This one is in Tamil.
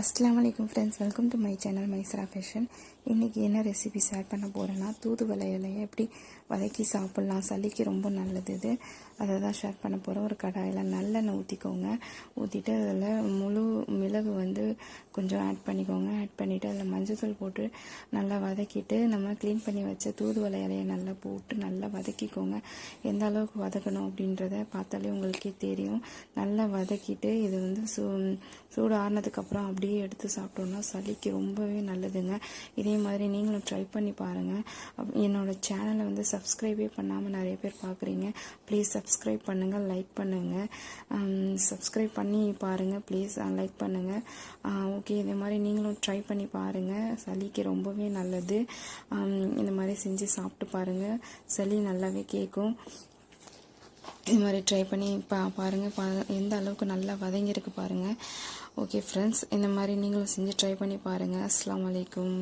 அஸ்ஸலாமு அலைக்கும் friends, welcome to my channel Maisra fashion. இன்றைக்கி என்ன ரெசிபி ஷேர் பண்ண போகிறேன்னா, தூதுவளை இலையை எப்படி வதக்கி சாப்பிட்லாம், சளிக்கு ரொம்ப நல்லது இது. அதை தான் ஷேர் பண்ண போகிறோம். ஒரு கடாயில் நல்லெண்ணெய் ஊற்றிக்கோங்க. ஊற்றிட்டு அதில் முழு மிளகு கொஞ்சம் ஆட் பண்ணிக்கோங்க. ஆட் பண்ணிவிட்டு அதில் மஞ்சள் போட்டு நல்லா வதக்கிட்டு நம்ம க்ளீன் பண்ணி வச்ச தூதுவளை இலையை நல்லா போட்டு நல்லா வதக்கிக்கோங்க. எந்த அளவுக்கு வதக்கணும் அப்படின்றத பார்த்தாலே உங்களுக்கே தெரியும். நல்லா வதக்கிட்டு இது சூடு ஆறினதுக்கப்புறம் அப்படியே எடுத்து சாப்பிட்டோன்னா சளிக்கு ரொம்பவே நல்லதுங்க. இதே மாதிரி நீங்களும் ட்ரை பண்ணி பாருங்கள். என்னோடய சேனலை சப்ஸ்கிரைபே பண்ணாமல் நிறைய பேர் பார்க்குறீங்க. ப்ளீஸ் சப்ஸ்கிரைப் பண்ணுங்கள், லைக் பண்ணுங்கள். சப்ஸ்கிரைப் பண்ணி பாருங்கள் ப்ளீஸ், லைக் பண்ணுங்கள். ஓகே, இதே மாதிரி நீங்களும் ட்ரை பண்ணி பாருங்கள். சளிக்கு ரொம்பவே நல்லது. இந்த மாதிரி செஞ்சு சாப்பிட்டு பாருங்கள், சளி நல்லாவே கேட்கும். இது மாதிரி ட்ரை பண்ணி பாருங்கள். எந்த அளவுக்கு நல்லா வதங்கியிருக்கு பாருங்கள். ஓகே ஃப்ரெண்ட்ஸ், இந்த மாதிரி நீங்களும் செஞ்சு ட்ரை பண்ணி பாருங்கள். அஸ்ஸலாமு அலைக்கும்.